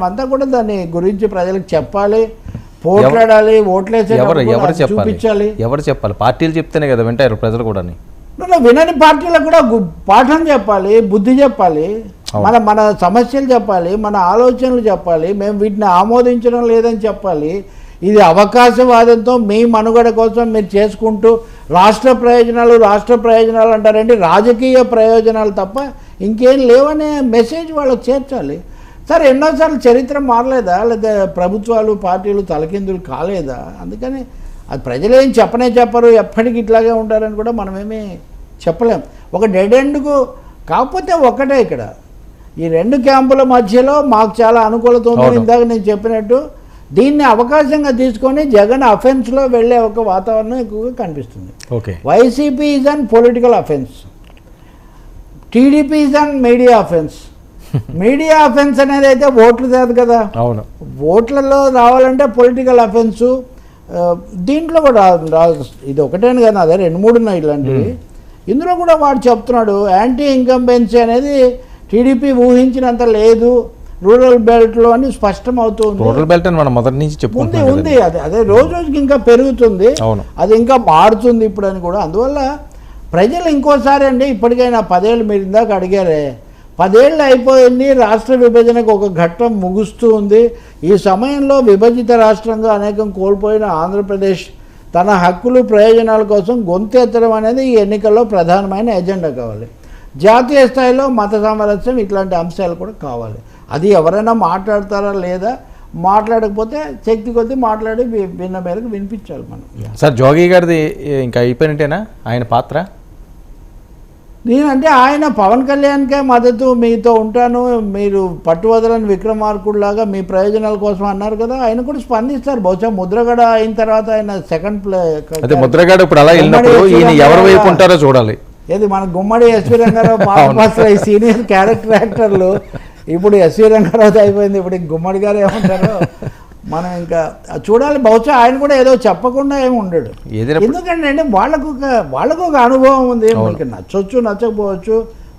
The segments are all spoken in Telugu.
అంతా కూడా దాని గురించి ప్రజలకు చెప్పాలి, పోట్లాడాలి, ఓట్లేసే చూపించాలి. ఎవరు చెప్పాలి? పార్టీలు చెప్తేనే కదా వింటారు ప్రజలు కూడా. వినని పార్టీలకు కూడా పాఠం చెప్పాలి, బుద్ధి చెప్పాలి, మన సమస్యలు చెప్పాలి, మన ఆలోచనలు చెప్పాలి, మేము వీటిని ఆమోదించడం లేదని చెప్పాలి. ఇది అవకాశవాదంతో మీ మనుగడ కోసం మీరు చేసుకుంటూ రాష్ట్ర ప్రయోజనాలు అంటారండి. రాజకీయ ప్రయోజనాలు తప్ప ఇంకేం లేవనే మెసేజ్ వాళ్ళకి చేర్చాలి. సరే, ఎన్నోసార్లు చరిత్ర మారలేదా? లేదా ప్రభుత్వాలు పార్టీలు తలకిందులు కాలేదా? అందుకని అది ప్రజలేం చెప్పరు, ఎప్పటికీ ఇట్లాగే ఉంటారని కూడా మనమేమీ చెప్పలేం. ఒక డెడ్ ఎండ్కు కాకపోతే ఒక్కటే, ఇక్కడ ఈ రెండు క్యాంపుల మధ్యలో మాకు చాలా అనుకూలత ఉంది. ఇందాక నేను చెప్పినట్టు దీన్ని అవకాశంగా తీసుకొని జగన్ అఫెన్స్లో వెళ్ళే ఒక వాతావరణం ఎక్కువగా కనిపిస్తుంది. YCP is an political offence, TDP is an media offence. Media offence అనేది అయితే ఓట్లు కాదు కదా, ఓట్లలో రావాలంటే పొలిటికల్ అఫెన్సు. దీంట్లో కూడా ఇది ఒకటేను కదా, అదే 2-3 ఉన్నాయి ఇలాంటివి. ఇందులో కూడా వాడు చెప్తున్నాడు యాంటీ ఇన్కంబెన్సీ అనేది టీడీపీ ఊహించినంత లేదు రూరల్ బెల్ట్లో అని స్పష్టం అవుతుంది. రూరల్ బెల్ట్ అని మనం మొదటి నుంచి చెప్పుకుంటున్నాం. ఉంది అదే రోజు రోజుకి ఇంకా పెరుగుతుంది, అది ఇంకా మారుతుంది ఇప్పుడు అని కూడా. అందువల్ల ప్రజలు ఇంకోసారి అండి, ఇప్పటికైనా 10 ఏళ్ళు మీరు ఇందాక అడిగారే, 10 ఏళ్ళు అయిపోయింది, రాష్ట్ర విభజనకు ఒక ఘట్టం ముగుస్తూ ఉంది. ఈ సమయంలో విభజిత రాష్ట్రంగా అనేకం కోల్పోయిన ఆంధ్రప్రదేశ్ తన హక్కులు ప్రయోజనాల కోసం గొంతెత్తడం అనేది ఈ ఎన్నికల్లో ప్రధానమైన ఎజెండా కావాలి. జాతీయ స్థాయిలో మత సామరస్యం ఇట్లాంటి అంశాలు కూడా కావాలి. అది ఎవరైనా మాట్లాడతారా లేదా, మాట్లాడకపోతే శక్తి కొద్దీ మాట్లాడి విన్న మేరకు వినిపించాలి మనం. సార్, జోగి గారిది ఇంకా అయిపోయినట్టేనా ఆయన పాత్ర? నేనంటే ఆయన పవన్ కళ్యాణ్కే మద్దతు, మీతో ఉంటాను, మీరు పట్టువదలని విక్రమార్కుడిలాగా మీ ప్రయోజనాల కోసం అన్నారు కదా, ఆయన కూడా స్పందిస్తారు. బహుశా ముద్రగడ అయిన తర్వాత ఆయన సెకండ్ ప్లే. ముద్రగడ ఇప్పుడు అలా వెళ్ళినప్పుడు ఈయన ఎవరి వైపు ఉంటారో చూడాలి. ఏది మన గుమ్మడి ఎస్వి రంగారావు పాత్ర, ఈ సీనియర్ క్యారెక్టర్ యాక్టర్లు. ఇప్పుడు ఎస్వి రంగారావు అయిపోయింది, ఇప్పుడు గుమ్మడి గారు ఏమంటారో మనం ఇంకా చూడాలి. బహుశా ఆయన కూడా ఏదో చెప్పకుండా ఏమి ఉండడు. ఎందుకంటే అంటే వాళ్ళకు ఒక అనుభవం ఉంది. మీకు నచ్చవచ్చు నచ్చకపోవచ్చు,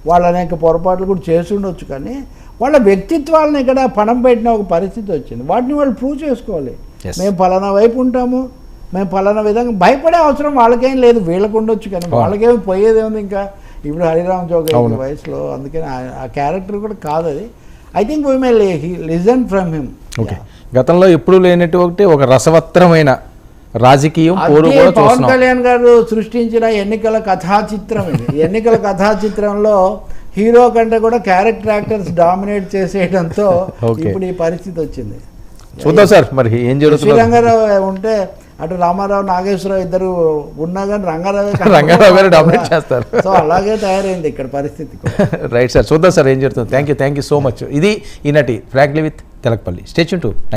వాళ్ళు అనేక పొరపాట్లు కూడా చేసి ఉండొచ్చు, కానీ వాళ్ళ వ్యక్తిత్వాలను ఇక్కడ పణం పెట్టిన ఒక పరిస్థితి వచ్చింది. వాటిని వాళ్ళు ప్రూవ్ చేసుకోవాలి. మేము ఫలానా వైపు ఉంటాము, మేము ఫలానా విధంగా భయపడే అవసరం వాళ్ళకేం లేదు. వీళ్ళకు ఉండొచ్చు కానీ వాళ్ళకేమి పోయేదేముంది. ఇంకా ఇప్పుడు హరిరామ్ జోగయ్య వయసులో, అందుకని ఆ క్యారెక్టర్ కూడా కాదు అది. I think we may listen from him. గతంలో ఎప్పుడు లేనటువంటి ఒక రసవత్తరమైన రాజకీయం పవన్ కళ్యాణ్ గారు సృష్టించిన ఎన్నికల కథాచిత్రం ఇది. ఎన్నికల కథాచిత్రంలో హీరో కంటే కూడా క్యారెక్టర్ యాక్టర్స్ డామినేట్ చేసేయడంతో ఇప్పుడు ఈ పరిస్థితి వచ్చింది. చూద్దాం సార్ మరి ఏం జరుగుతుంది. రంగారావు ఉంటే అటు రామారావు నాగేశ్వరరావు ఇద్దరు ఉన్నా కానీ రంగారావు గారు డామినేట్ చేస్తారు. సో అలాగే తయారైంది ఇక్కడ పరిస్థితి. రైట్ సార్, చూద్దాం సార్ ఏం జరుగుతుంది. Thank you so much. ఇది ఈనాటి frankly with Telakapalli. Stay tune to